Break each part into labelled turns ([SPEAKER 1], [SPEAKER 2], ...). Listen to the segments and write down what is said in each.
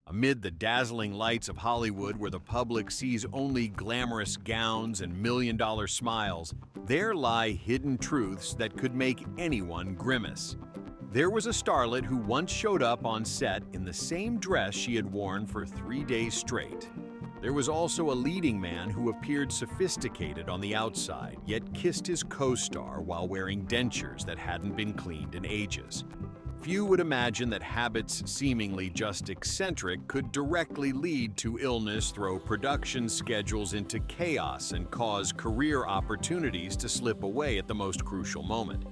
[SPEAKER 1] Amid the dazzling lights of Hollywood, where the public sees only glamorous gowns and million-dollar smiles, there lie hidden truths that could make anyone grimace. There was a starlet who once showed up on set in the same dress she had worn for 3 days straight. There was also a leading man who appeared sophisticated on the outside, yet kissed his co-star while wearing dentures that hadn't been cleaned in ages. Few would imagine that habits seemingly just eccentric could directly lead to illness, throw production schedules into chaos, and cause career opportunities to slip away at the most crucial moment.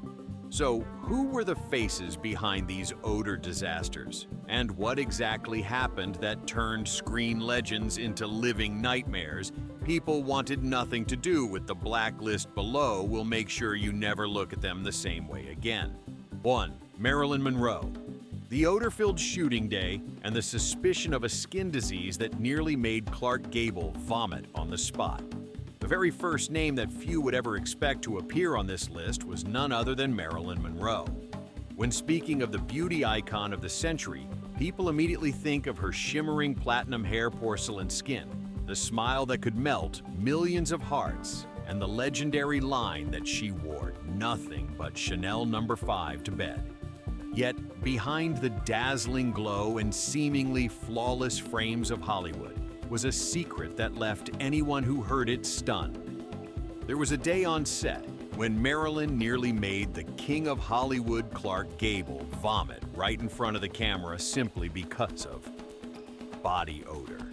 [SPEAKER 1] So, who were the faces behind these odor disasters? And what exactly happened that turned screen legends into living nightmares? People wanted nothing to do with the blacklist below. We'll make sure you never look at them the same way again. 1. Marilyn Monroe. The odor-filled shooting day and the suspicion of a skin disease that nearly made Gable vomit on the spot. The very first name that few would ever expect to appear on this list was none other than Marilyn Monroe. When speaking of the beauty icon of the century, people immediately think of her shimmering platinum hair, porcelain skin, the smile that could melt millions of hearts, and the legendary line that she wore nothing but Chanel No. 5 to bed. Yet, behind the dazzling glow and seemingly flawless frames of Hollywood was a secret that left anyone who heard it stunned. There was a day on set when Marilyn nearly made the king of Hollywood, Gable, vomit right in front of the camera simply because of body odor.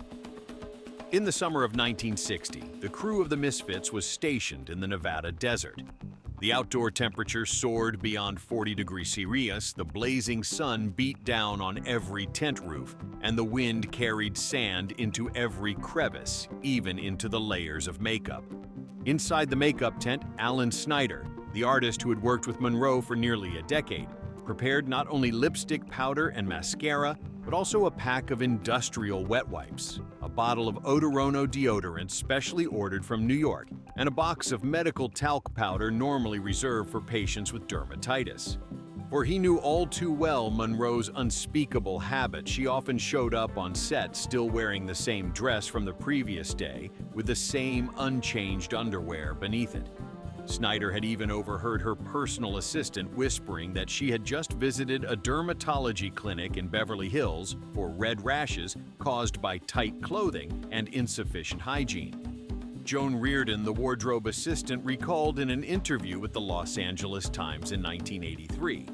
[SPEAKER 1] In the summer of 1960, the crew of the Misfits was stationed in the Nevada desert. The outdoor temperature soared beyond 40 degrees Celsius, the blazing sun beat down on every tent roof, and the wind carried sand into every crevice, even into the layers of makeup. Inside the makeup tent, Alan Snyder, the artist who had worked with Monroe for nearly a decade, prepared not only lipstick, powder, and mascara, but also a pack of industrial wet wipes, a bottle of Odorono deodorant specially ordered from New York, and a box of medical talc powder normally reserved for patients with dermatitis. For he knew all too well Monroe's unspeakable habit. She often showed up on set still wearing the same dress from the previous day, with the same unchanged underwear beneath it. Snyder had even overheard her personal assistant whispering that she had just visited a dermatology clinic in Beverly Hills for red rashes caused by tight clothing and insufficient hygiene. Joan Reardon, the wardrobe assistant, recalled in an interview with the Los Angeles Times in 1983,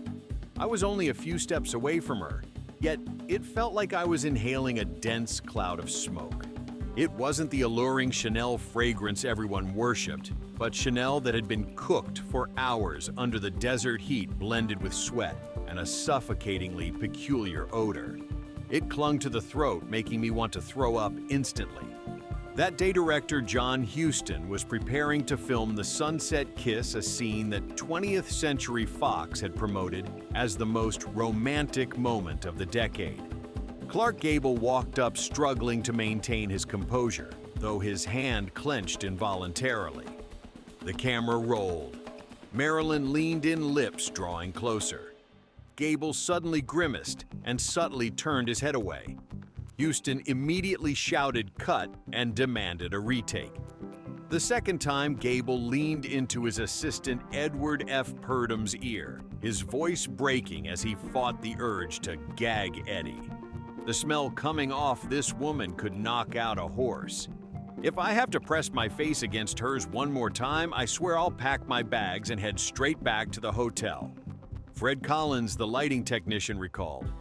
[SPEAKER 1] "I was only a few steps away from her, yet it felt like I was inhaling a dense cloud of smoke. It wasn't the alluring Chanel fragrance everyone worshipped, but Chanel that had been cooked for hours under the desert heat blended with sweat and a suffocatingly peculiar odor. It clung to the throat, making me want to throw up instantly." That day, director John Hughes was preparing to film The Sunset Kiss, a scene that 20th Century Fox had promoted as the most romantic moment of the decade. Gable walked up struggling to maintain his composure, though his hand clenched involuntarily. The camera rolled. Marilyn leaned in, lips drawing closer. Gable suddenly grimaced and subtly turned his head away. Houston immediately shouted "cut" and demanded a retake. The second time, Gable leaned into his assistant Edward F. Purdam's ear, his voice breaking as he fought the urge to gag Eddie. The smell coming off this woman could knock out a horse. "If I have to press my face against hers one more time, I swear I'll pack my bags and head straight back to the hotel," Fred Collins, the lighting technician, recalled.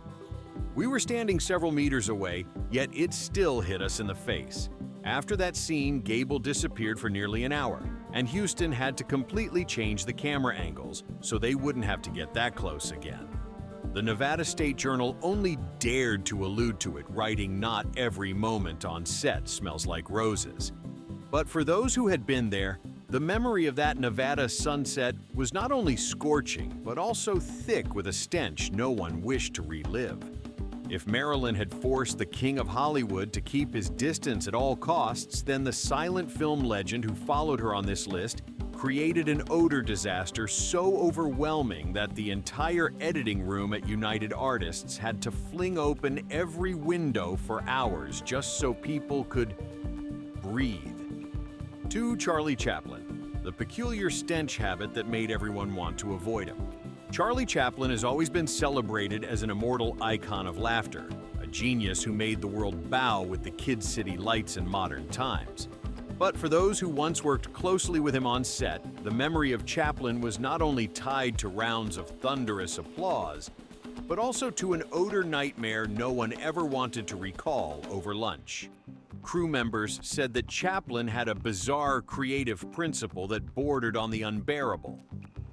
[SPEAKER 1] "We were standing several meters away, yet it still hit us in the face." After that scene, Gable disappeared for nearly an hour, and Houston had to completely change the camera angles so they wouldn't have to get that close again. The Nevada State Journal only dared to allude to it, writing, "Not every moment on set smells like roses." But for those who had been there, the memory of that Nevada sunset was not only scorching, but also thick with a stench no one wished to relive. If Marilyn had forced the king of Hollywood to keep his distance at all costs, then the silent film legend who followed her on this list created an odor disaster so overwhelming that the entire editing room at United Artists had to fling open every window for hours just so people could breathe. To Charlie Chaplin, the peculiar stench habit that made everyone want to avoid him. Charlie Chaplin has always been celebrated as an immortal icon of laughter, a genius who made the world bow with the Kid City lights in modern times. But for those who once worked closely with him on set, the memory of Chaplin was not only tied to rounds of thunderous applause, but also to an odor nightmare no one ever wanted to recall over lunch. Crew members said that Chaplin had a bizarre creative principle that bordered on the unbearable.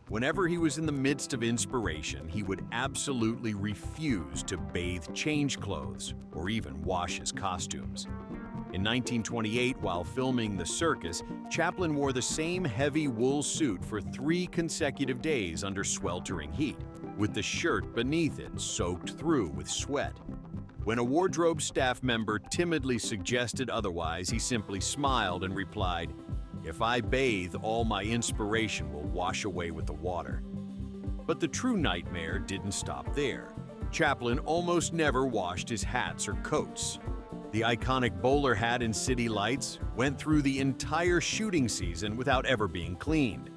[SPEAKER 1] Whenever he was in the midst of inspiration, he would absolutely refuse to bathe, change clothes, or even wash his costumes. In 1928, while filming The Circus, Chaplin wore the same heavy wool suit for 3 consecutive days under sweltering heat, with the shirt beneath it soaked through with sweat. When a wardrobe staff member timidly suggested otherwise, he simply smiled and replied, "If I bathe, all my inspiration will wash away with the water." But the true nightmare didn't stop there. Chaplin almost never washed his hats or coats. The iconic bowler hat in City Lights went through the entire shooting season without ever being cleaned.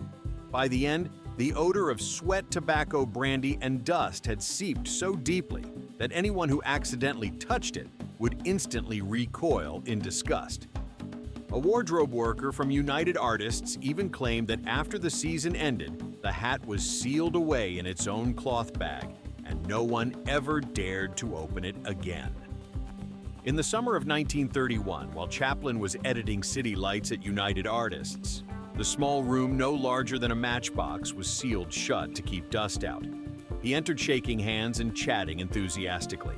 [SPEAKER 1] By the end, the odor of sweat, tobacco, brandy, and dust had seeped so deeply that anyone who accidentally touched it would instantly recoil in disgust. A wardrobe worker from United Artists even claimed that after the season ended, the hat was sealed away in its own cloth bag, and no one ever dared to open it again. In the summer of 1931, while Chaplin was editing City Lights at United Artists, the small room no larger than a matchbox was sealed shut to keep dust out. He entered shaking hands and chatting enthusiastically.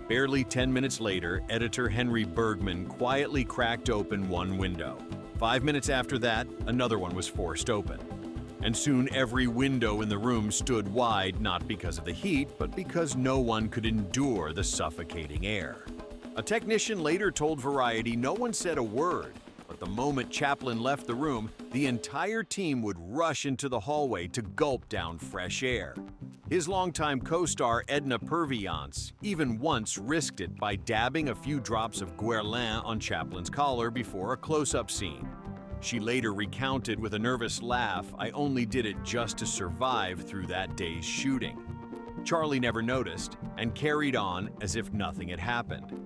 [SPEAKER 1] Barely 10 minutes later, editor Henry Bergman quietly cracked open one window. 5 minutes after that, another one was forced open. And soon every window in the room stood wide, not because of the heat, but because no one could endure the suffocating air. A technician later told Variety no one said a word, but the moment Chaplin left the room, the entire team would rush into the hallway to gulp down fresh air. His longtime co-star Edna Purviance even once risked it by dabbing a few drops of Garland on Chaplin's collar before a close-up scene. She later recounted with a nervous laugh, "I only did it just to survive through that day's shooting." Charlie never noticed and carried on as if nothing had happened.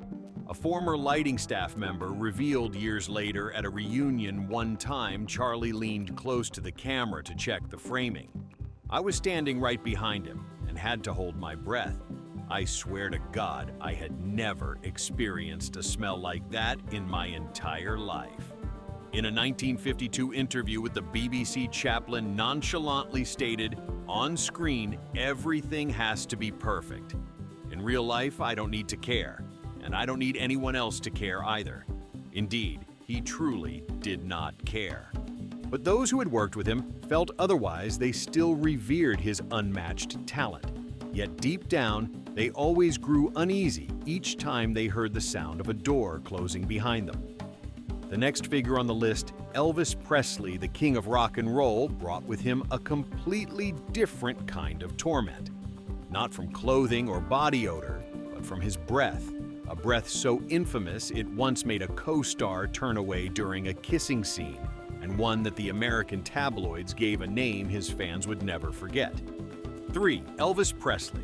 [SPEAKER 1] A former lighting staff member revealed years later at a reunion one time Charlie leaned close to the camera to check the framing. "I was standing right behind him and had to hold my breath. I swear to God, I had never experienced a smell like that in my entire life." In a 1952 interview with the BBC, Chaplin nonchalantly stated, "On screen, everything has to be perfect. In real life, I don't need to care. And I don't need anyone else to care either." Indeed, he truly did not care. But those who had worked with him felt otherwise. They still revered his unmatched talent. Yet deep down, they always grew uneasy each time they heard the sound of a door closing behind them. The next figure on the list, Elvis Presley, the king of rock and roll, brought with him a completely different kind of torment. Not from clothing or body odor, but from his breath. A breath so infamous it once made a co-star turn away during a kissing scene, and one that the American tabloids gave a name his fans would never forget. 3. Elvis Presley,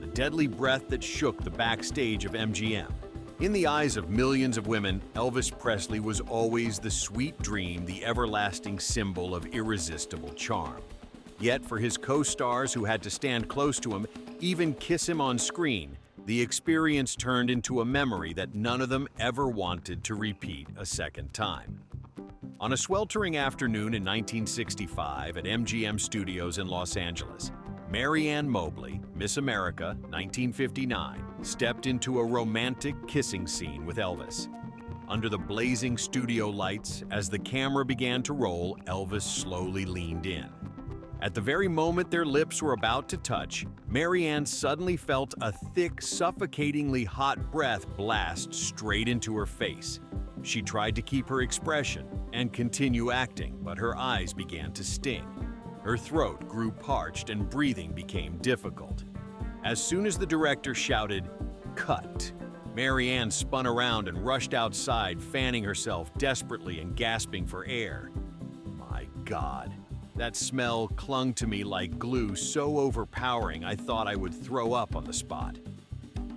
[SPEAKER 1] the deadly breath that shook the backstage of MGM. In the eyes of millions of women, Elvis Presley was always the sweet dream, the everlasting symbol of irresistible charm. Yet for his co-stars who had to stand close to him, even kiss him on screen, the experience turned into a memory that none of them ever wanted to repeat a second time. On a sweltering afternoon in 1965 at MGM Studios in Los Angeles, Marianne Mobley, Miss America, 1959, stepped into a romantic kissing scene with Elvis. Under the blazing studio lights, as the camera began to roll, Elvis slowly leaned in. At the very moment their lips were about to touch, Marianne suddenly felt a thick, suffocatingly hot breath blast straight into her face. She tried to keep her expression and continue acting, but her eyes began to sting. Her throat grew parched and breathing became difficult. As soon as the director shouted, "Cut!" Marianne spun around and rushed outside, fanning herself desperately and gasping for air. My God, that smell clung to me like glue, so overpowering I thought I would throw up on the spot.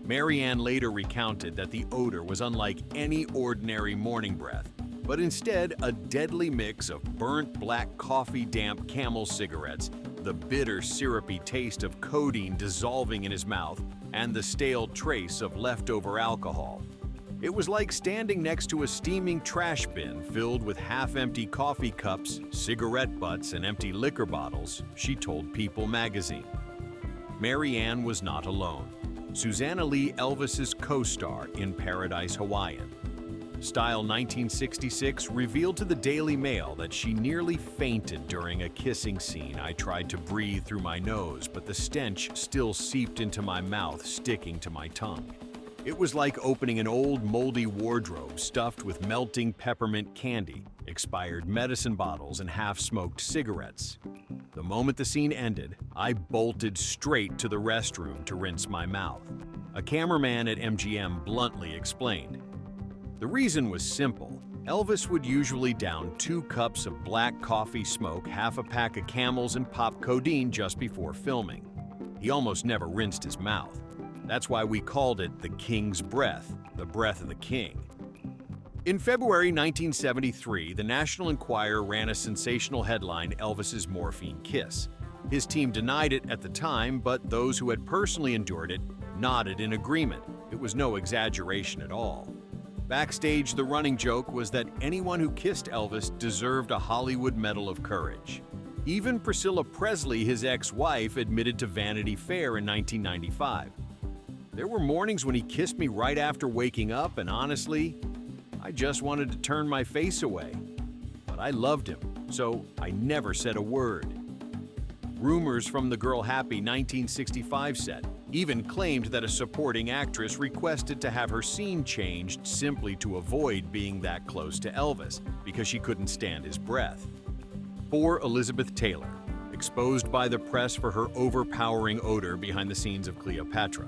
[SPEAKER 1] Marianne later recounted that the odor was unlike any ordinary morning breath, but instead a deadly mix of burnt black coffee damp Camel cigarettes, the bitter syrupy taste of codeine dissolving in his mouth, and the stale trace of leftover alcohol. It was like standing next to a steaming trash bin filled with half-empty coffee cups, cigarette butts, and empty liquor bottles, she told People magazine. Marianne was not alone. Susanna Lee, Elvis's co-star in Paradise Hawaiian. Style 1966 revealed to the Daily Mail that she nearly fainted during a kissing scene. I tried to breathe through my nose, but the stench still seeped into my mouth, sticking to my tongue. It was like opening an old, moldy wardrobe stuffed with melting peppermint candy, expired medicine bottles, and half-smoked cigarettes. The moment the scene ended, I bolted straight to the restroom to rinse my mouth. A cameraman at MGM bluntly explained. The reason was simple. Elvis would usually down 2 cups of black coffee, smoke half a pack of Camels, and pop codeine just before filming. He almost never rinsed his mouth. That's why we called it the King's Breath, the breath of the king. In February 1973, the National Enquirer ran a sensational headline, "Elvis's Morphine Kiss." His team denied it at the time, but those who had personally endured it nodded in agreement. It was no exaggeration at all. Backstage, the running joke was that anyone who kissed Elvis deserved a Hollywood Medal of Courage. Even Priscilla Presley, his ex-wife, admitted to Vanity Fair in 1995. There were mornings when he kissed me right after waking up, and honestly, I just wanted to turn my face away. But I loved him, so I never said a word. Rumors from the Girl Happy 1965 set even claimed that a supporting actress requested to have her scene changed simply to avoid being that close to Elvis because she couldn't stand his breath. Poor Elizabeth Taylor, exposed by the press for her overpowering odor behind the scenes of Cleopatra.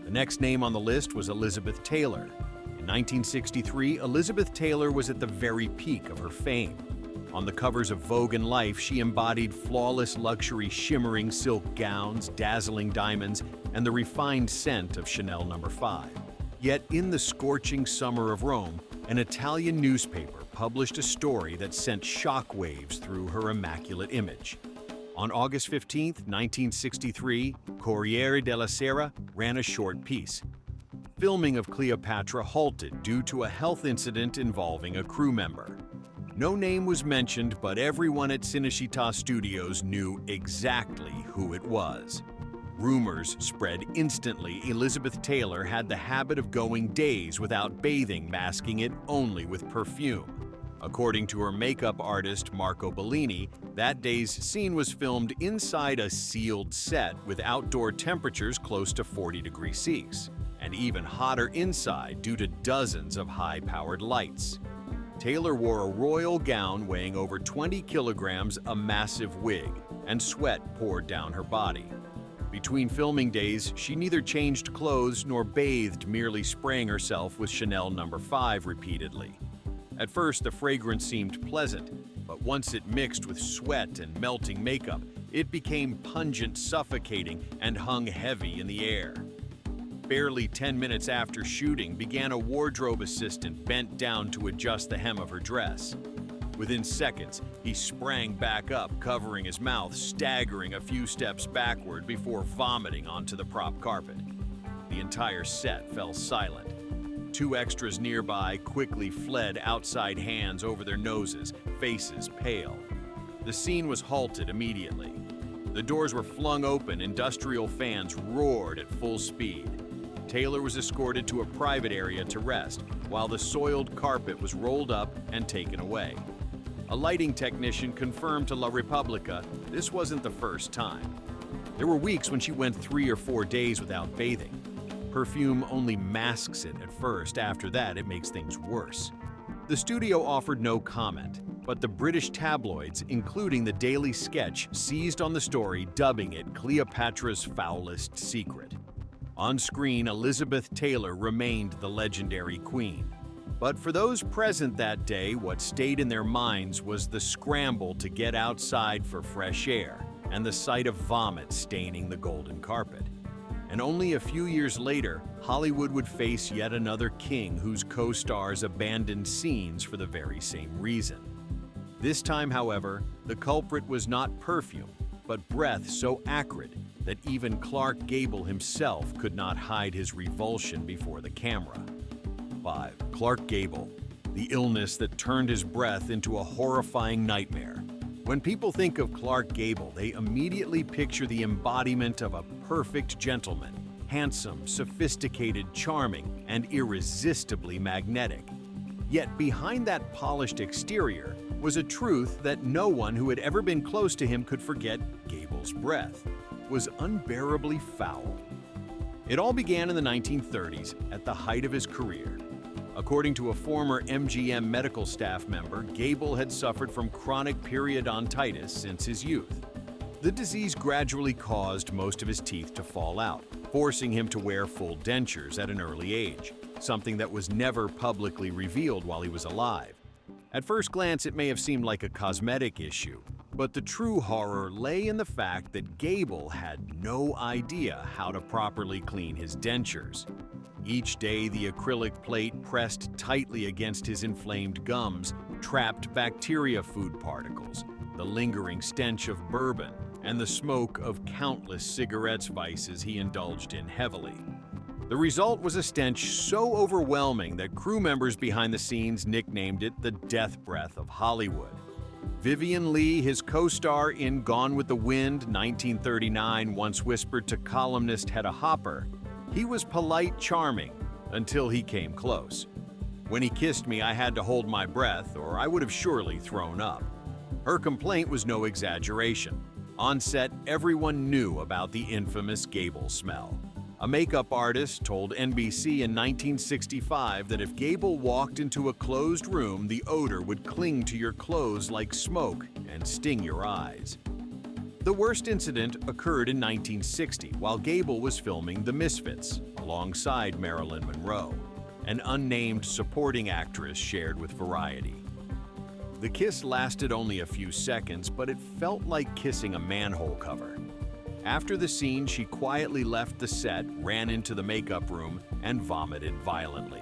[SPEAKER 1] The next name on the list was Elizabeth Taylor. In 1963, Elizabeth Taylor was at the very peak of her fame. On the covers of Vogue and Life, she embodied flawless luxury, shimmering silk gowns, dazzling diamonds, and the refined scent of Chanel No. 5. Yet in the scorching summer of Rome, an Italian newspaper published a story that sent shockwaves through her immaculate image. On August 15, 1963, Corriere della Sera ran a short piece. Filming of Cleopatra halted due to a health incident involving a crew member. No name was mentioned, but everyone at Cinecittà Studios knew exactly who it was. Rumors spread instantly. Elizabeth Taylor had the habit of going days without bathing, masking it only with perfume. According to her makeup artist, Marco Bellini, that day's scene was filmed inside a sealed set with outdoor temperatures close to 40 degrees Celsius, and even hotter inside due to dozens of high-powered lights. Taylor wore a royal gown weighing over 20 kilograms, a massive wig, and sweat poured down her body. Between filming days, she neither changed clothes nor bathed, merely spraying herself with Chanel No. 5 repeatedly. At first, the fragrance seemed pleasant, but once it mixed with sweat and melting makeup, it became pungent, suffocating, and hung heavy in the air. Barely 10 minutes after shooting, began a wardrobe assistant bent down to adjust the hem of her dress. Within seconds, he sprang back up, covering his mouth, staggering a few steps backward before vomiting onto the prop carpet. The entire set fell silent. 2 extras nearby quickly fled, outside hands over their noses, faces pale. The scene was halted immediately. The doors were flung open, industrial fans roared at full speed. Taylor was escorted to a private area to rest, while the soiled carpet was rolled up and taken away. A lighting technician confirmed to La Repubblica this wasn't the first time. There were weeks when she went 3 or 4 days without bathing. Perfume only masks it at first. After that, it makes things worse. The studio offered no comment, but the British tabloids, including the Daily Sketch, seized on the story, dubbing it Cleopatra's foulest secret. On screen, Elizabeth Taylor remained the legendary queen. But for those present that day, what stayed in their minds was the scramble to get outside for fresh air and the sight of vomit staining the golden carpet. And only a few years later, Hollywood would face yet another king whose co-stars abandoned scenes for the very same reason. This time, however, the culprit was not perfume, but breath so acrid that even Clark Gable himself could not hide his revulsion before the camera. 5. Clark Gable, the illness that turned his breath into a horrifying nightmare. When people think of Clark Gable, they immediately picture the embodiment of a perfect gentleman, handsome, sophisticated, charming, and irresistibly magnetic. Yet behind that polished exterior was a truth that no one who had ever been close to him could forget. Gable's breath was unbearably foul. It all began in the 1930s, at the height of his career. According to a former MGM medical staff member, Gable had suffered from chronic periodontitis since his youth. The disease gradually caused most of his teeth to fall out, forcing him to wear full dentures at an early age, something that was never publicly revealed while he was alive. At first glance, it may have seemed like a cosmetic issue, but the true horror lay in the fact that Gable had no idea how to properly clean his dentures. Each day, the acrylic plate pressed tightly against his inflamed gums trapped bacteria food particles, the lingering stench of bourbon, and the smoke of countless cigarette vices he indulged in heavily. The result was a stench so overwhelming that crew members behind the scenes nicknamed it the death breath of Hollywood. Vivien Leigh, his co-star in Gone with the Wind, 1939, once whispered to columnist Hedda Hopper, "He was polite, charming, until he came close. When he kissed me, I had to hold my breath, or I would have surely thrown up." Her complaint was no exaggeration. On set, everyone knew about the infamous Gable smell. A makeup artist told NBC in 1965 that if Gable walked into a closed room, the odor would cling to your clothes like smoke and sting your eyes. The worst incident occurred in 1960 while Gable was filming The Misfits alongside Marilyn Monroe, an unnamed supporting actress shared with Variety. The kiss lasted only a few seconds, but it felt like kissing a manhole cover. After the scene, she quietly left the set, ran into the makeup room, and vomited violently.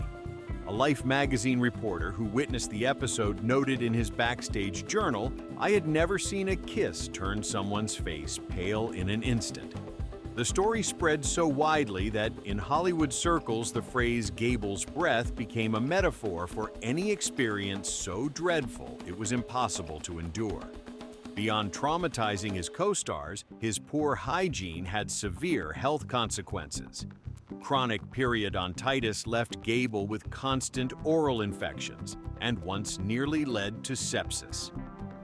[SPEAKER 1] A Life magazine reporter who witnessed the episode noted in his backstage journal, "I had never seen a kiss turn someone's face pale in an instant." The story spread so widely that in Hollywood circles, the phrase Gable's breath became a metaphor for any experience so dreadful it was impossible to endure. Beyond traumatizing his co-stars, his poor hygiene had severe health consequences. Chronic periodontitis left Gable with constant oral infections and once nearly led to sepsis.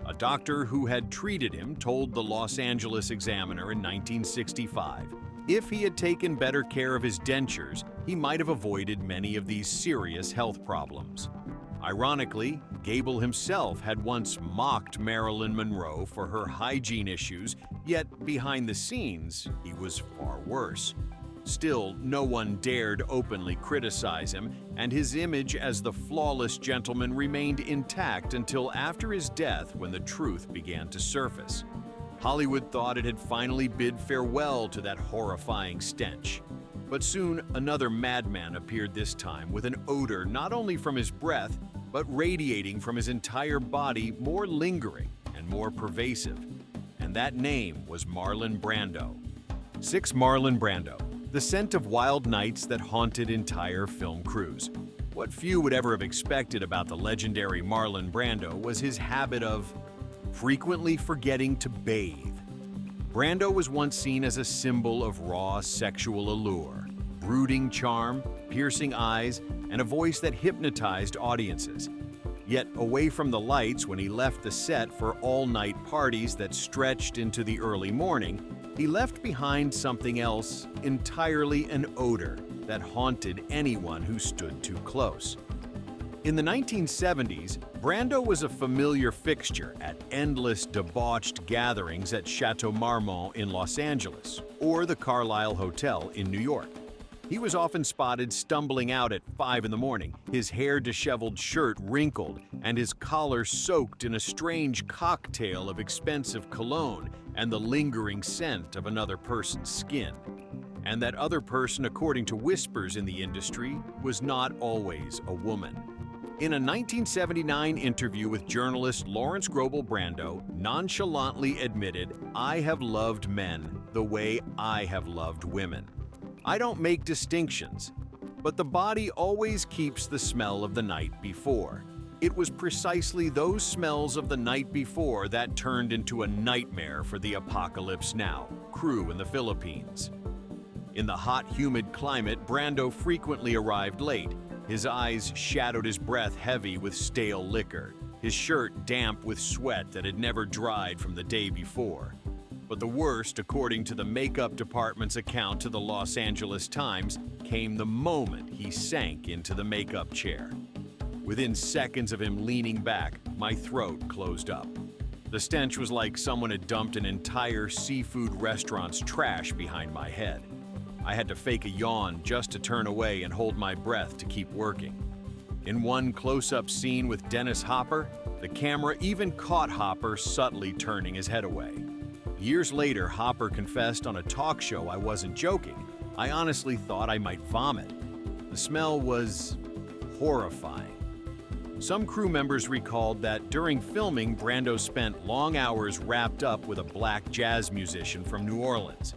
[SPEAKER 1] A doctor who had treated him told the Los Angeles Examiner in 1965, if he had taken better care of his dentures, he might have avoided many of these serious health problems. Ironically, Gable himself had once mocked Marilyn Monroe for her hygiene issues, yet behind the scenes, he was far worse. Still, no one dared openly criticize him, and his image as the flawless gentleman remained intact until after his death when the truth began to surface. Hollywood thought it had finally bid farewell to that horrifying stench. But soon, another madman appeared, this time with an odor not only from his breath, but radiating from his entire body, more lingering and more pervasive. And that name was Marlon Brando. 6. Marlon Brando, the scent of wild nights that haunted entire film crews. What few would ever have expected about the legendary Marlon Brando was his habit of frequently forgetting to bathe. Brando was once seen as a symbol of raw sexual allure, brooding charm, piercing eyes, and a voice that hypnotized audiences. Yet away from the lights when he left the set for all-night parties that stretched into the early morning, he left behind something else, entirely an odor that haunted anyone who stood too close. In the 1970s, Brando was a familiar fixture at endless debauched gatherings at Chateau Marmont in Los Angeles or the Carlyle Hotel in New York. He was often spotted stumbling out at 5 in the morning, his hair-disheveled shirt wrinkled and his collar soaked in a strange cocktail of expensive cologne and the lingering scent of another person's skin. And that other person, according to whispers in the industry, was not always a woman. In a 1979 interview with journalist Lawrence Grobel, Brando nonchalantly admitted, "I have loved men the way I have loved women. I don't make distinctions, but the body always keeps the smell of the night before." It was precisely those smells of the night before that turned into a nightmare for the Apocalypse Now crew in the Philippines. In the hot, humid climate, Brando frequently arrived late. His eyes shadowed his breath heavy with stale liquor, his shirt damp with sweat that had never dried from the day before. But the worst, according to the makeup department's account to the Los Angeles Times, came the moment he sank into the makeup chair. Within seconds of him leaning back, my throat closed up. The stench was like someone had dumped an entire seafood restaurant's trash behind my head. I had to fake a yawn just to turn away and hold my breath to keep working. In one close-up scene with Dennis Hopper, the camera even caught Hopper subtly turning his head away. Years later, Hopper confessed on a talk show I wasn't joking. I honestly thought I might vomit. The smell was horrifying. Some crew members recalled that during filming, Brando spent long hours wrapped up with a black jazz musician from New Orleans.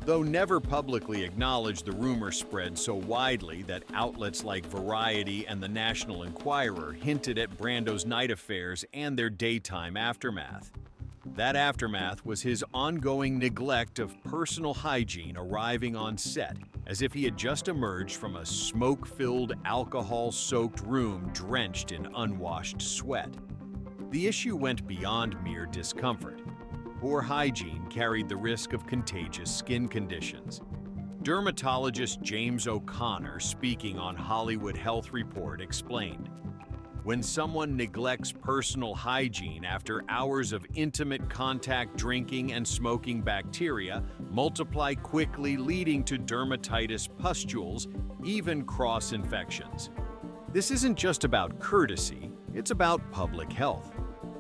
[SPEAKER 1] Though never publicly acknowledged, the rumor spread so widely that outlets like Variety and the National Enquirer hinted at Brando's night affairs and their daytime aftermath. That aftermath was his ongoing neglect of personal hygiene arriving on set, as if he had just emerged from a smoke-filled, alcohol-soaked room drenched in unwashed sweat. The issue went beyond mere discomfort. Poor hygiene carried the risk of contagious skin conditions. Dermatologist James O'Connor, speaking on Hollywood Health Report, explained, "When someone neglects personal hygiene after hours of intimate contact, drinking and smoking, bacteria multiply quickly, leading to dermatitis, pustules, even cross-infections. This isn't just about courtesy, it's about public health."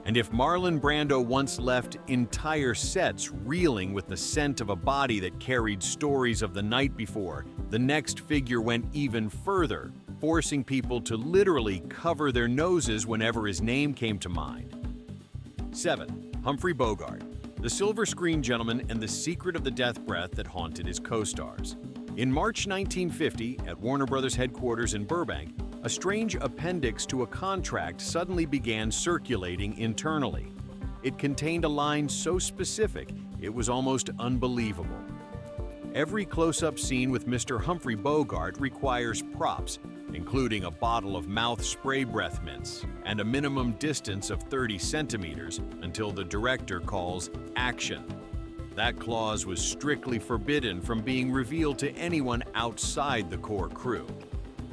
[SPEAKER 1] And if Marlon Brando once left entire sets reeling with the scent of a body that carried stories of the night before, the next figure went even further, forcing people to literally cover their noses whenever his name came to mind. 7. Humphrey Bogart, the silver screen gentleman and the secret of the death breath that haunted his co-stars. In March 1950, at Warner Brothers headquarters in Burbank, a strange appendix to a contract suddenly began circulating internally. It contained a line so specific, it was almost unbelievable. Every close-up scene with Mr. Humphrey Bogart requires props, including a bottle of mouth spray breath mints and a minimum distance of 30 centimeters until the director calls action. That clause was strictly forbidden from being revealed to anyone outside the core crew.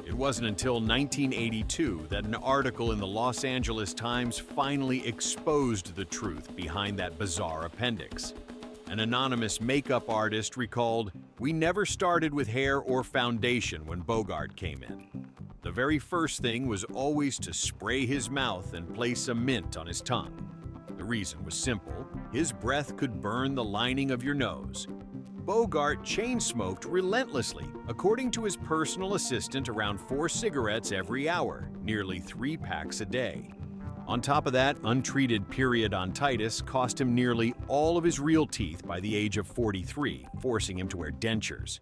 [SPEAKER 1] It wasn't until 1982 that an article in the Los Angeles Times finally exposed the truth behind that bizarre appendix. An anonymous makeup artist recalled, "We never started with hair or foundation when Bogart came in. The very first thing was always to spray his mouth and place a mint on his tongue. The reason was simple: his breath could burn the lining of your nose." Bogart chain-smoked relentlessly, according to his personal assistant, around 4 cigarettes every hour, nearly 3 packs a day. On top of that, untreated periodontitis cost him nearly all of his real teeth by the age of 43, forcing him to wear dentures.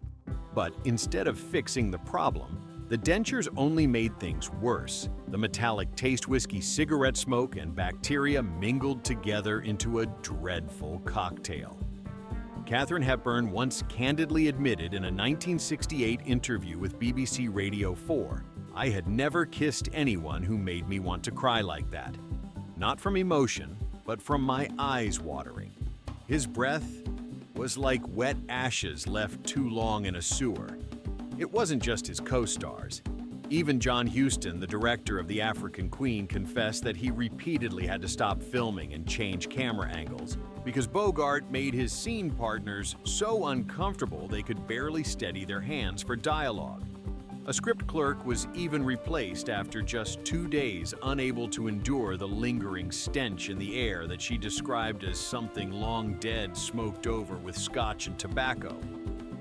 [SPEAKER 1] But instead of fixing the problem, the dentures only made things worse. The metallic taste whiskey cigarette smoke and bacteria mingled together into a dreadful cocktail. Katharine Hepburn once candidly admitted in a 1968 interview with BBC Radio 4, I had never kissed anyone who made me want to cry like that. Not from emotion, but from my eyes watering. His breath was like wet ashes left too long in a sewer. It wasn't just his co-stars. Even John Huston, the director of The African Queen, confessed that he repeatedly had to stop filming and change camera angles because Bogart made his scene partners so uncomfortable they could barely steady their hands for dialogue. A script clerk was even replaced after just 2 days, unable to endure the lingering stench in the air that she described as something long dead smoked over with scotch and tobacco.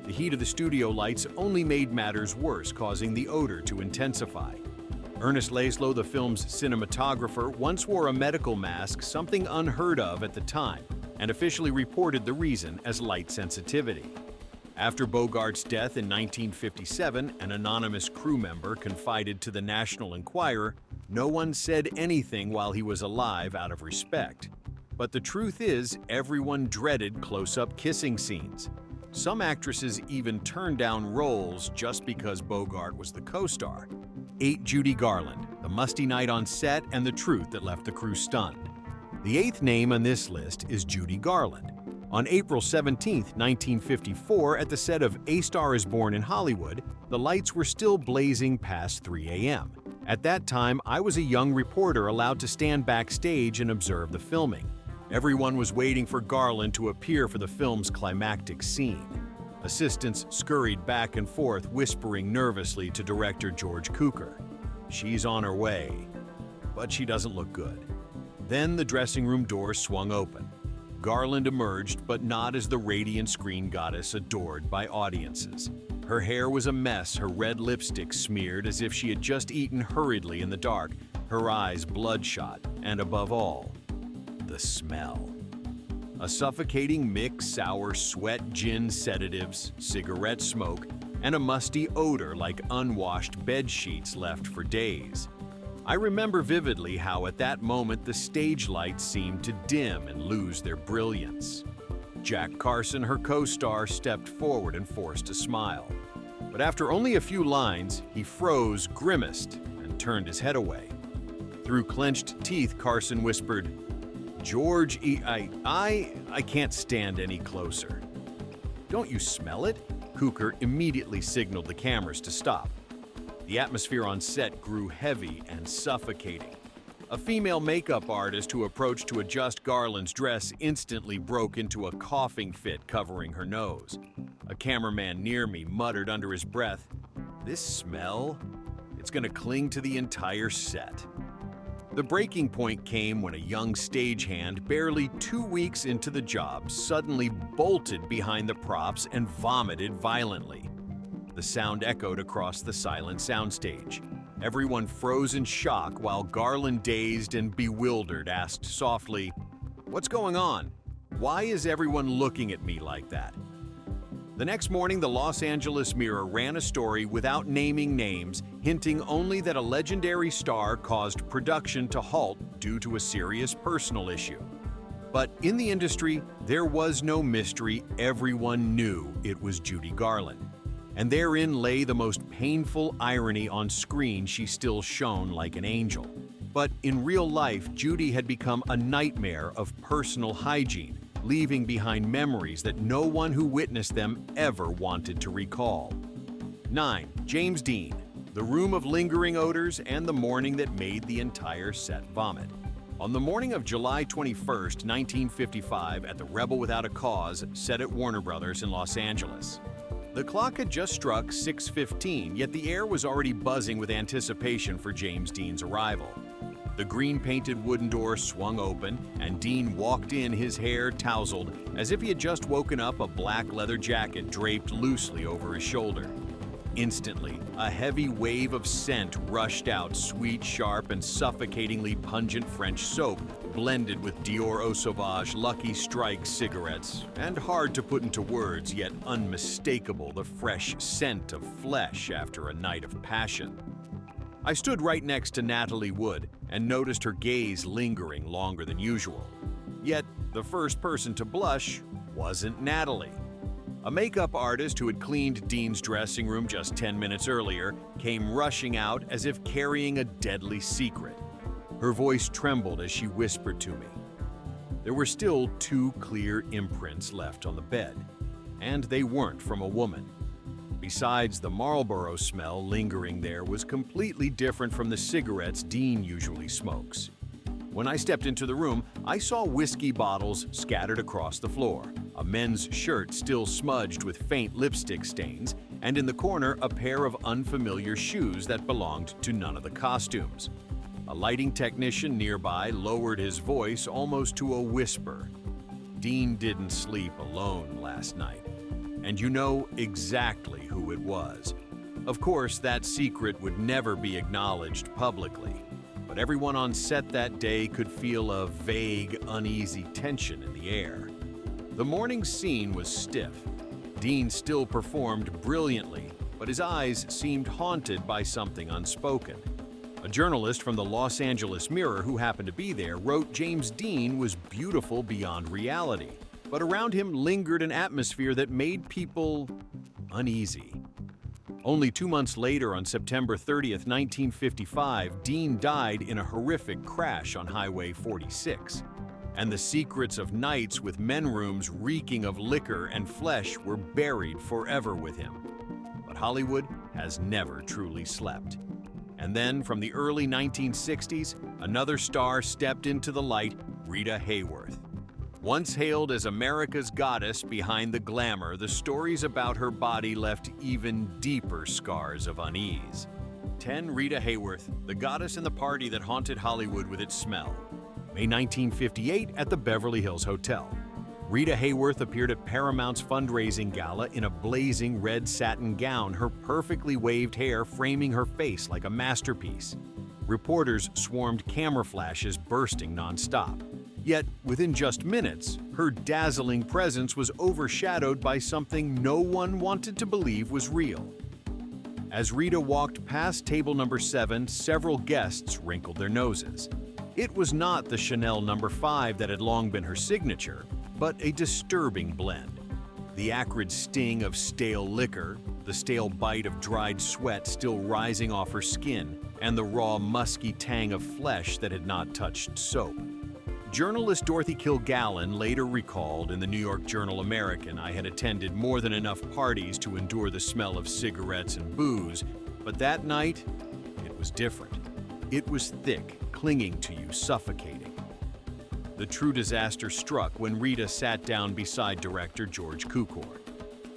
[SPEAKER 1] The heat of the studio lights only made matters worse, causing the odor to intensify. Ernest Laszlo, the film's cinematographer, once wore a medical mask, something unheard of at the time, and officially reported the reason as light sensitivity. After Bogart's death in 1957, an anonymous crew member confided to the National Enquirer, no one said anything while he was alive out of respect. But the truth is, everyone dreaded close-up kissing scenes. Some actresses even turned down roles just because Bogart was the co-star. 8 Judy Garland, The Musty Night on Set, and The Truth That Left the Crew Stunned. The 8th name on this list is Judy Garland. On April 17, 1954, at the set of A Star is Born in Hollywood, the lights were still blazing past 3 a.m. At that time, I was a young reporter allowed to stand backstage and observe the filming. Everyone was waiting for Garland to appear for the film's climactic scene. Assistants scurried back and forth, whispering nervously to director George Cukor. She's on her way, but she doesn't look good. Then the dressing room door swung open. Garland emerged, but not as the radiant screen goddess adored by audiences. Her hair was a mess, her red lipstick smeared as if she had just eaten hurriedly in the dark, her eyes bloodshot, and above all, the smell. A suffocating mix, sour sweat, gin sedatives, cigarette smoke, and a musty odor like unwashed bed sheets left for days. I remember vividly how at that moment the stage lights seemed to dim and lose their brilliance. Jack Carson, her co-star, stepped forward and forced a smile. But after only a few lines, he froze, grimaced, and turned his head away. Through clenched teeth, Carson whispered, "George, I can't stand any closer." "Don't you smell it?" Cukor immediately signaled the cameras to stop. The atmosphere on set grew heavy and suffocating. A female makeup artist who approached to adjust Garland's dress instantly broke into a coughing fit covering her nose. A cameraman near me muttered under his breath, "This smell? It's gonna cling to the entire set." The breaking point came when a young stagehand, barely 2 weeks into the job, suddenly bolted behind the props and vomited violently. The sound echoed across the silent soundstage. Everyone froze in shock while Garland, dazed and bewildered, asked softly, "What's going on? Why is everyone looking at me like that?" The next morning, the Los Angeles Mirror ran a story without naming names, hinting only that a legendary star caused production to halt due to a serious personal issue. But in the industry, there was no mystery. Everyone knew it was Judy Garland. And therein lay the most painful irony. On screen, she still shone like an angel. But in real life, Judy had become a nightmare of personal hygiene, leaving behind memories that no one who witnessed them ever wanted to recall. 9. James Dean, The Room of Lingering Odors and the Morning That Made the Entire Set Vomit. On the morning of July 21, 1955, at the Rebel Without a Cause set at Warner Brothers in Los Angeles. The clock had just struck 6:15, yet the air was already buzzing with anticipation for James Dean's arrival. The green-painted wooden door swung open, and Dean walked in, his hair tousled, as if he had just woken up, a black leather jacket draped loosely over his shoulder. Instantly, a heavy wave of scent rushed out, sweet, sharp, and suffocatingly pungent French soap, blended with Dior Eau Sauvage Lucky Strike cigarettes, and hard to put into words, yet unmistakable, the fresh scent of flesh after a night of passion. I stood right next to Natalie Wood and noticed her gaze lingering longer than usual. Yet, the first person to blush wasn't Natalie. A makeup artist who had cleaned Dean's dressing room just 10 minutes earlier came rushing out as if carrying a deadly secret. Her voice trembled as she whispered to me. There were still 2 clear imprints left on the bed, and they weren't from a woman. Besides, the Marlboro smell lingering there was completely different from the cigarettes Dean usually smokes. When I stepped into the room, I saw whiskey bottles scattered across the floor, a men's shirt still smudged with faint lipstick stains, and in the corner a pair of unfamiliar shoes that belonged to none of the costumes. A lighting technician nearby lowered his voice almost to a whisper. Dean didn't sleep alone last night, and you know exactly who it was. Of course, that secret would never be acknowledged publicly, but everyone on set that day could feel a vague, uneasy tension in the air. The morning scene was stiff. Dean still performed brilliantly, but his eyes seemed haunted by something unspoken. A journalist from the Los Angeles Mirror who happened to be there wrote James Dean was beautiful beyond reality, but around him lingered an atmosphere that made people uneasy. Only 2 months later, on September 30th, 1955, Dean died in a horrific crash on Highway 46. And the secrets of nights with men rooms reeking of liquor and flesh were buried forever with him. But Hollywood has never truly slept. And then, from the early 1960s, another star stepped into the light, Rita Hayworth. Once hailed as America's goddess behind the glamour, the stories about her body left even deeper scars of unease. 10 Rita Hayworth, the goddess in the party that haunted Hollywood with its smell. May 1958 at the Beverly Hills Hotel. Rita Hayworth appeared at Paramount's fundraising gala in a blazing red satin gown, her perfectly waved hair framing her face like a masterpiece. Reporters swarmed camera flashes bursting nonstop. Yet, within just minutes, her dazzling presence was overshadowed by something no one wanted to believe was real. As Rita walked past table number 7, several guests wrinkled their noses. It was not the Chanel No. 5 that had long been her signature, but a disturbing blend. The acrid sting of stale liquor, the stale bite of dried sweat still rising off her skin, and the raw, musky tang of flesh that had not touched soap. Journalist Dorothy Kilgallen later recalled in the New York Journal-American, I had attended more than enough parties to endure the smell of cigarettes and booze, but that night, it was different. It was thick, clinging to you, suffocating. The true disaster struck when Rita sat down beside director George Cukor.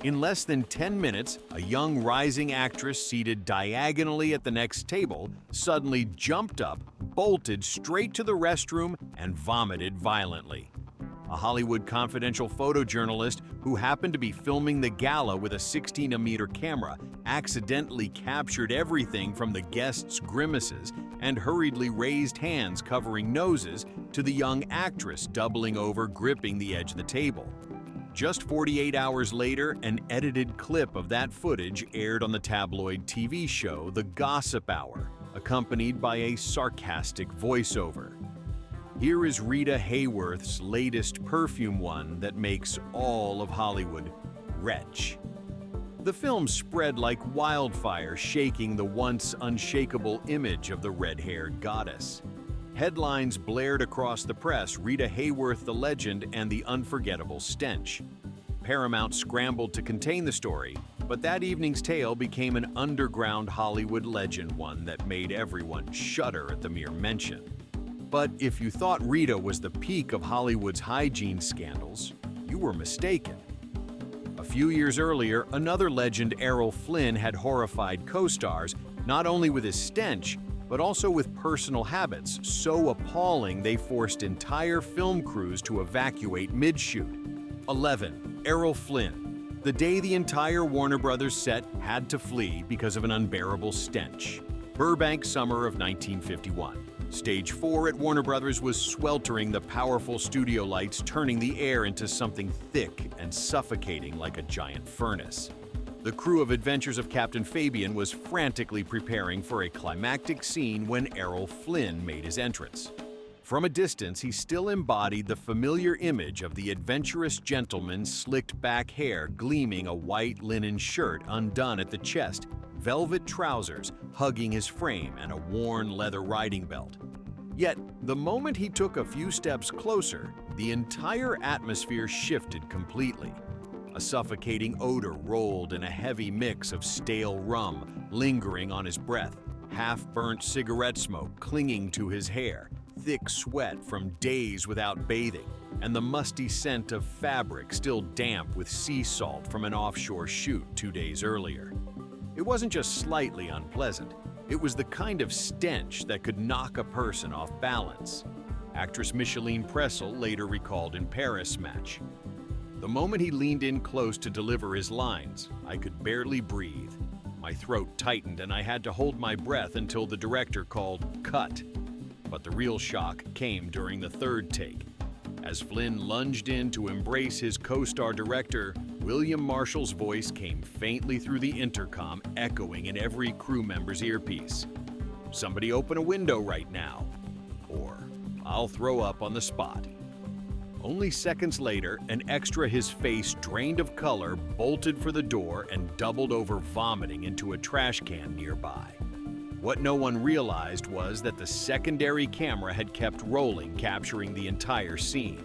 [SPEAKER 1] In less than 10 minutes, a young rising actress seated diagonally at the next table suddenly jumped up, bolted straight to the restroom, and vomited violently. A Hollywood Confidential photojournalist who happened to be filming the gala with a 16mm camera accidentally captured everything from the guests' grimaces and hurriedly raised hands covering noses to the young actress doubling over, gripping the edge of the table. Just 48 hours later, an edited clip of that footage aired on the tabloid TV show The Gossip Hour, accompanied by a sarcastic voiceover. Here is Rita Hayworth's latest perfume one that makes all of Hollywood retch. The film spread like wildfire, shaking the once unshakable image of the red-haired goddess. Headlines blared across the press, Rita Hayworth the legend and the unforgettable stench. Paramount scrambled to contain the story, but that evening's tale became an underground Hollywood legend, one that made everyone shudder at the mere mention. But if you thought Rita was the peak of Hollywood's hygiene scandals, you were mistaken. A few years earlier, another legend, Errol Flynn, had horrified co-stars not only with his stench, but also with personal habits so appalling they forced entire film crews to evacuate mid-shoot. 11. Errol Flynn. The day the entire Warner Brothers set had to flee because of an unbearable stench. Burbank, summer of 1951. Stage 4 at Warner Brothers was sweltering, the powerful studio lights turning the air into something thick and suffocating like a giant furnace. The crew of Adventures of Captain Fabian was frantically preparing for a climactic scene when Errol Flynn made his entrance. From a distance, he still embodied the familiar image of the adventurous gentleman's slicked back hair gleaming, a white linen shirt undone at the chest, velvet trousers hugging his frame, and a worn leather riding belt. Yet, the moment he took a few steps closer, the entire atmosphere shifted completely. A suffocating odor rolled in a heavy mix of stale rum lingering on his breath, half-burnt cigarette smoke clinging to his hair, thick sweat from days without bathing, and the musty scent of fabric still damp with sea salt from an offshore shoot 2 days earlier. It wasn't just slightly unpleasant. It was the kind of stench that could knock a person off balance. Actress Micheline Pressel later recalled in Paris Match. The moment he leaned in close to deliver his lines, I could barely breathe. My throat tightened and I had to hold my breath until the director called "cut." But the real shock came during the third take. As Flynn lunged in to embrace his co-star director, William Marshall's voice came faintly through the intercom, echoing in every crew member's earpiece. "Somebody open a window right now," or "I'll throw up on the spot." Only seconds later, an extra, his face drained of color, bolted for the door and doubled over, vomiting into a trash can nearby. What no one realized was that the secondary camera had kept rolling, capturing the entire scene.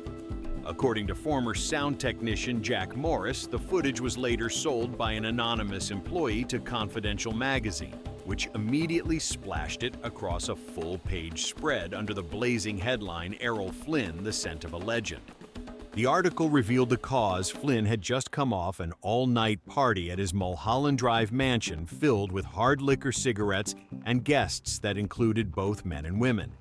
[SPEAKER 1] According to former sound technician Jack Morris, the footage was later sold by an anonymous employee to Confidential magazine, which immediately splashed it across a full-page spread under the blazing headline, "Errol Flynn, the Scent of a Legend." The article revealed the cause: Flynn had just come off an all-night party at his Mulholland Drive mansion filled with hard liquor, cigarettes, and guests that included both men and women.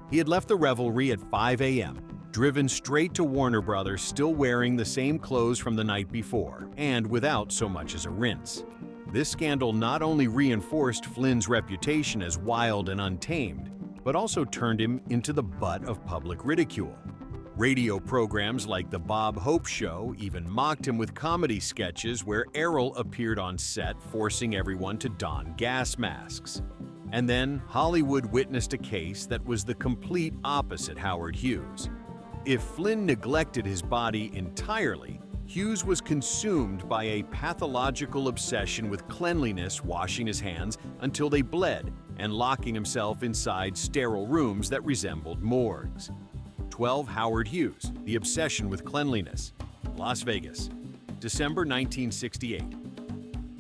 [SPEAKER 1] He had left the revelry at 5 a.m., driven straight to Warner Brothers still wearing the same clothes from the night before, and without so much as a rinse. This scandal not only reinforced Flynn's reputation as wild and untamed, but also turned him into the butt of public ridicule. Radio programs like The Bob Hope Show even mocked him with comedy sketches where Errol appeared on set forcing everyone to don gas masks. And then Hollywood witnessed a case that was the complete opposite Howard Hughes. If Flynn neglected his body entirely, Hughes was consumed by a pathological obsession with cleanliness, washing his hands until they bled and locking himself inside sterile rooms that resembled morgues. 12 Howard Hughes, The Obsession with Cleanliness, Las Vegas, December 1968.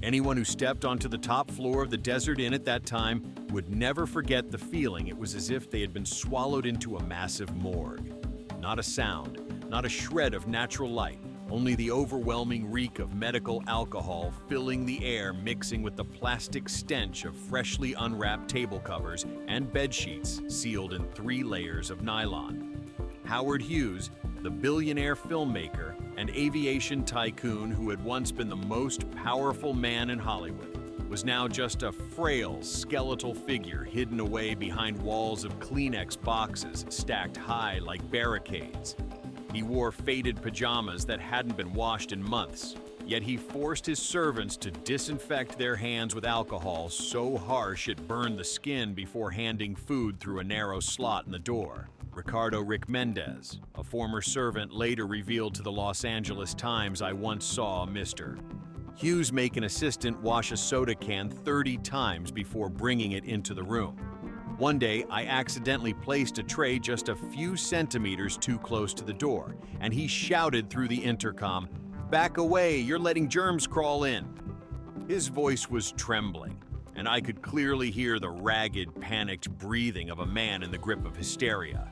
[SPEAKER 1] Anyone who stepped onto the top floor of the Desert Inn at that time would never forget the feeling. It was as if they had been swallowed into a massive morgue. Not a sound, not a shred of natural light, only the overwhelming reek of medical alcohol filling the air, mixing with the plastic stench of freshly unwrapped table covers and bed sheets sealed in 3 layers of nylon. Howard Hughes, the billionaire filmmaker and aviation tycoon who had once been the most powerful man in Hollywood, was now just a frail, skeletal figure hidden away behind walls of Kleenex boxes stacked high like barricades. He wore faded pajamas that hadn't been washed in months, yet he forced his servants to disinfect their hands with alcohol so harsh it burned the skin before handing food through a narrow slot in the door. Ricardo Rick Mendez, a former servant, later revealed to the Los Angeles Times, "I once saw Mr. Hughes make an assistant wash a soda can 30 times before bringing it into the room. One day, I accidentally placed a tray just a few centimeters too close to the door, and he shouted through the intercom, 'Back away, you're letting germs crawl in.' His voice was trembling, and I could clearly hear the ragged, panicked breathing of a man in the grip of hysteria."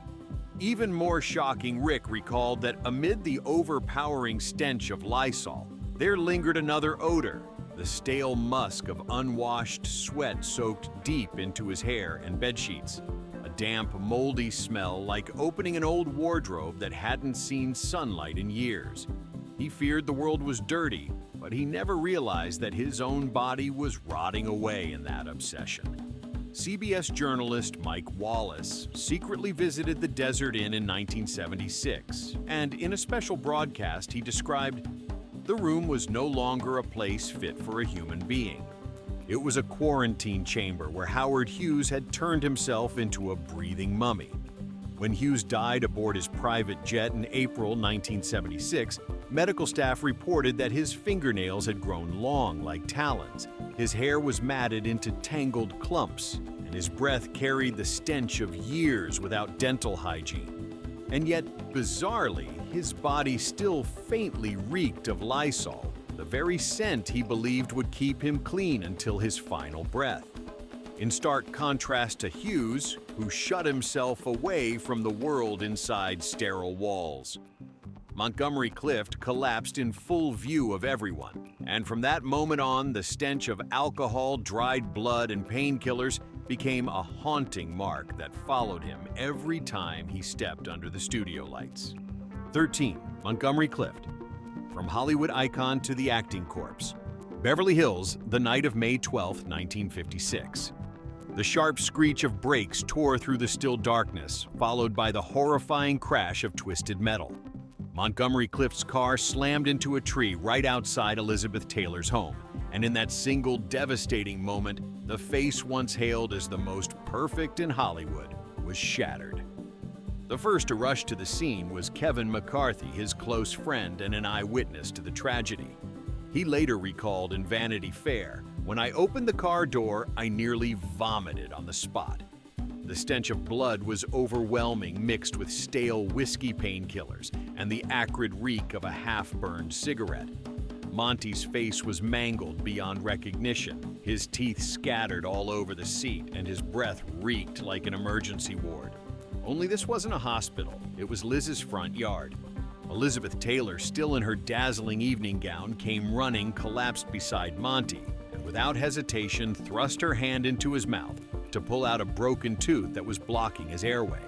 [SPEAKER 1] Even more shocking, Rick recalled that amid the overpowering stench of Lysol, there lingered another odor, the stale musk of unwashed sweat soaked deep into his hair and bedsheets, a damp, moldy smell like opening an old wardrobe that hadn't seen sunlight in years. He feared the world was dirty, but he never realized that his own body was rotting away in that obsession. CBS journalist Mike Wallace secretly visited the Desert Inn in 1976, and in a special broadcast he described, "The room was no longer a place fit for a human being. It was a quarantine chamber where Howard Hughes had turned himself into a breathing mummy." When Hughes died aboard his private jet in April 1976, medical staff reported that his fingernails had grown long like talons, his hair was matted into tangled clumps, and his breath carried the stench of years without dental hygiene. And yet, bizarrely, his body still faintly reeked of Lysol, the very scent he believed would keep him clean until his final breath. In stark contrast to Hughes, who shut himself away from the world inside sterile walls. Montgomery Clift collapsed in full view of everyone, and from that moment on, the stench of alcohol, dried blood, and painkillers became a haunting mark that followed him every time he stepped under the studio lights. 13. Montgomery Clift. From Hollywood icon to the acting corpse. Beverly Hills, the night of May 12, 1956. The sharp screech of brakes tore through the still darkness, followed by the horrifying crash of twisted metal. Montgomery Clift's car slammed into a tree right outside Elizabeth Taylor's home, and in that single devastating moment, the face once hailed as the most perfect in Hollywood was shattered. The first to rush to the scene was Kevin McCarthy, his close friend and an eyewitness to the tragedy. He later recalled in Vanity Fair, "When I opened the car door, I nearly vomited on the spot. The stench of blood was overwhelming, mixed with stale whiskey painkillers and the acrid reek of a half-burned cigarette. Monty's face was mangled beyond recognition, his teeth scattered all over the seat, and his breath reeked like an emergency ward. Only this wasn't a hospital, it was Liz's front yard. Elizabeth Taylor, still in her dazzling evening gown, came running, collapsed beside Monty, and without hesitation thrust her hand into his mouth to pull out a broken tooth that was blocking his airway.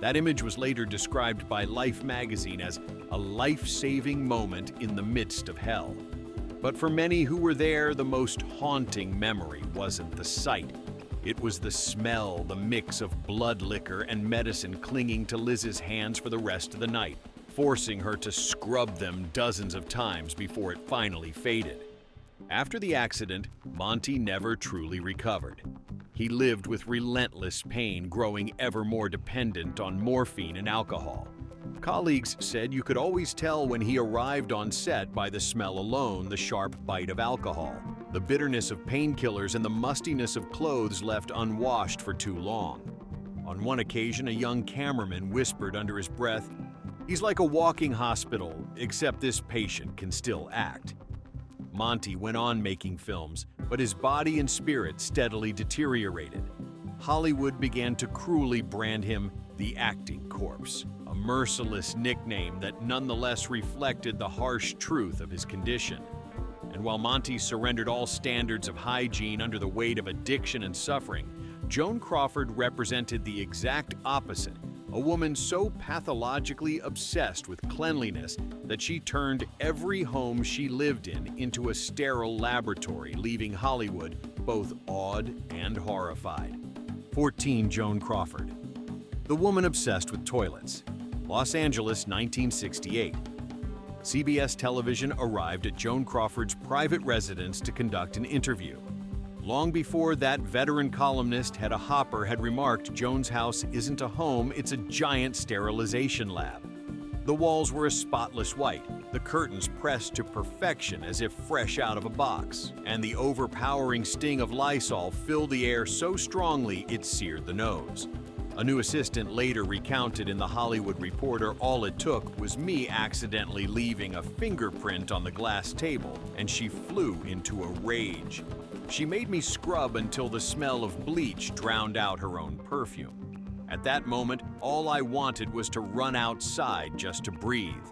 [SPEAKER 1] That image was later described by Life magazine as a life-saving moment in the midst of hell. But for many who were there, the most haunting memory wasn't the sight. It was the smell, the mix of blood liquor and medicine clinging to Liz's hands for the rest of the night, forcing her to scrub them dozens of times before it finally faded. After the accident, Monty never truly recovered. He lived with relentless pain, growing ever more dependent on morphine and alcohol. Colleagues said you could always tell when he arrived on set by the smell alone, the sharp bite of alcohol, the bitterness of painkillers, and the mustiness of clothes left unwashed for too long. On one occasion, a young cameraman whispered under his breath, "He's like a walking hospital, except this patient can still act." Monty went on making films, but his body and spirit steadily deteriorated. Hollywood began to cruelly brand him the acting corpse, a merciless nickname that nonetheless reflected the harsh truth of his condition. And while Monty surrendered all standards of hygiene under the weight of addiction and suffering, Joan Crawford represented the exact opposite, a woman so pathologically obsessed with cleanliness that she turned every home she lived in into a sterile laboratory, leaving Hollywood both awed and horrified. 14. Joan Crawford. The woman obsessed with toilets. Los Angeles, 1968. CBS television arrived at Joan Crawford's private residence to conduct an interview. Long before that veteran columnist Hedda Hopper had remarked, Joan's house isn't a home, it's a giant sterilization lab. The walls were a spotless white, the curtains pressed to perfection as if fresh out of a box, and the overpowering sting of Lysol filled the air so strongly it seared the nose. A new assistant later recounted in The Hollywood Reporter, "All it took was me accidentally leaving a fingerprint on the glass table, and she flew into a rage. She made me scrub until the smell of bleach drowned out her own perfume. At that moment, all I wanted was to run outside just to breathe."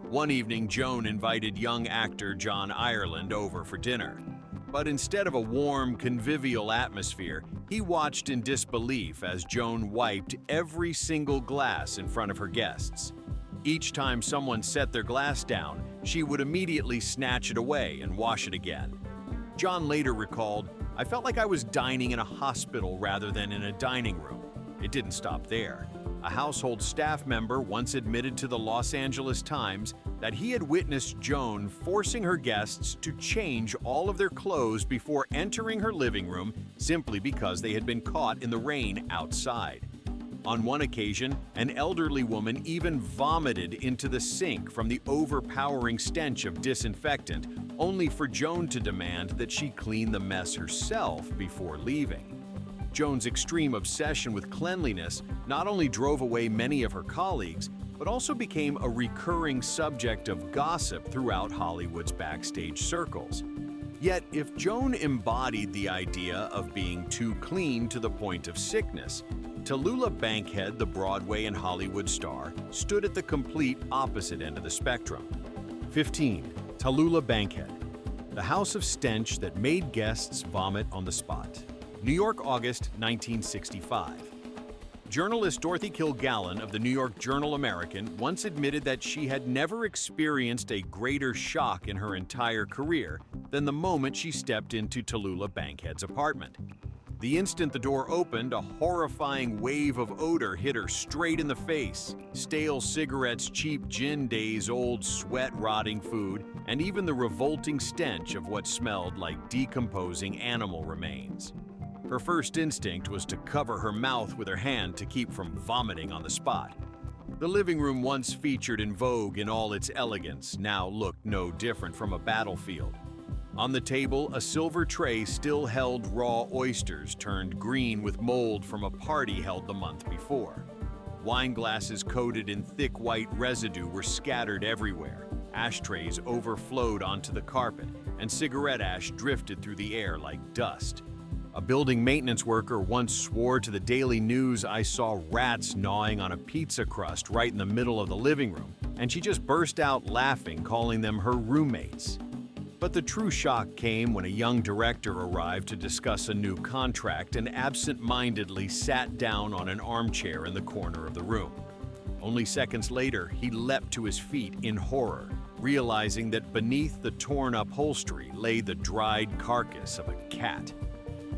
[SPEAKER 1] One evening, Joan invited young actor John Ireland over for dinner. But instead of a warm, convivial atmosphere, he watched in disbelief as Joan wiped every single glass in front of her guests. Each time someone set their glass down, she would immediately snatch it away and wash it again. John later recalled, "I felt like I was dining in a hospital rather than in a dining room." It didn't stop there. A household staff member once admitted to the Los Angeles Times that he had witnessed Joan forcing her guests to change all of their clothes before entering her living room simply because they had been caught in the rain outside. On one occasion, an elderly woman even vomited into the sink from the overpowering stench of disinfectant, only for Joan to demand that she clean the mess herself before leaving. Joan's extreme obsession with cleanliness not only drove away many of her colleagues, but also became a recurring subject of gossip throughout Hollywood's backstage circles. Yet, if Joan embodied the idea of being too clean to the point of sickness, Tallulah Bankhead, the Broadway and Hollywood star, stood at the complete opposite end of the spectrum. 15. Tallulah Bankhead, the house of stench that made guests vomit on the spot. New York, August 1965. Journalist Dorothy Kilgallen of the New York Journal-American once admitted that she had never experienced a greater shock in her entire career than the moment she stepped into Tallulah Bankhead's apartment. The instant the door opened, a horrifying wave of odor hit her straight in the face. Stale cigarettes, cheap gin days-old sweat-rotting food, and even the revolting stench of what smelled like decomposing animal remains. Her first instinct was to cover her mouth with her hand to keep from vomiting on the spot. The living room, once featured in Vogue in all its elegance, now looked no different from a battlefield. On the table, a silver tray still held raw oysters turned green with mold from a party held the month before. Wine glasses coated in thick white residue were scattered everywhere. Ashtrays overflowed onto the carpet, and cigarette ash drifted through the air like dust. A building maintenance worker once swore to the Daily News, "I saw rats gnawing on a pizza crust right in the middle of the living room," and she just burst out laughing, calling them her roommates. But the true shock came when a young director arrived to discuss a new contract and absent-mindedly sat down on an armchair in the corner of the room. Only seconds later, he leapt to his feet in horror, realizing that beneath the torn upholstery lay the dried carcass of a cat.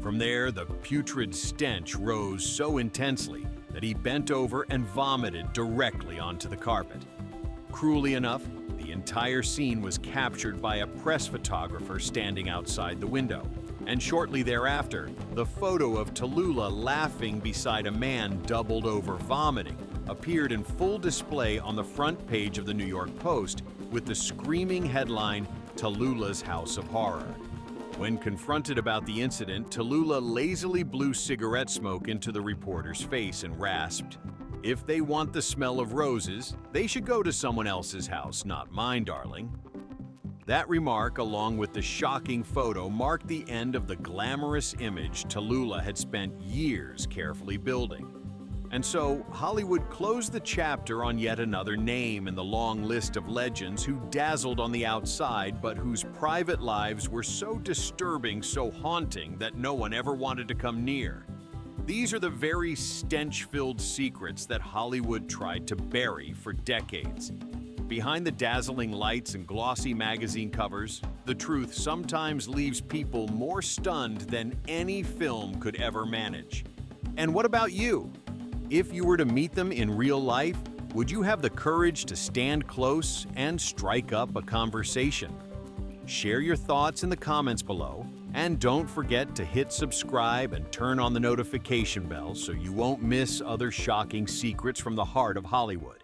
[SPEAKER 1] From there, the putrid stench rose so intensely that he bent over and vomited directly onto the carpet. Cruelly enough, the entire scene was captured by a press photographer standing outside the window. And shortly thereafter, the photo of Tallulah laughing beside a man doubled over vomiting appeared in full display on the front page of the New York Post with the screaming headline, "Tallulah's House of Horror." When confronted about the incident, Tallulah lazily blew cigarette smoke into the reporter's face and rasped, "If they want the smell of roses, they should go to someone else's house, not mine, darling." That remark, along with the shocking photo, marked the end of the glamorous image Tallulah had spent years carefully building. And so, Hollywood closed the chapter on yet another name in the long list of legends who dazzled on the outside but whose private lives were so disturbing, so haunting, that no one ever wanted to come near. These are the very stench-filled secrets that Hollywood tried to bury for decades. Behind the dazzling lights and glossy magazine covers, the truth sometimes leaves people more stunned than any film could ever manage. And what about you? If you were to meet them in real life, would you have the courage to stand close and strike up a conversation? Share your thoughts in the comments below, and don't forget to hit subscribe and turn on the notification bell so you won't miss other shocking secrets from the heart of Hollywood.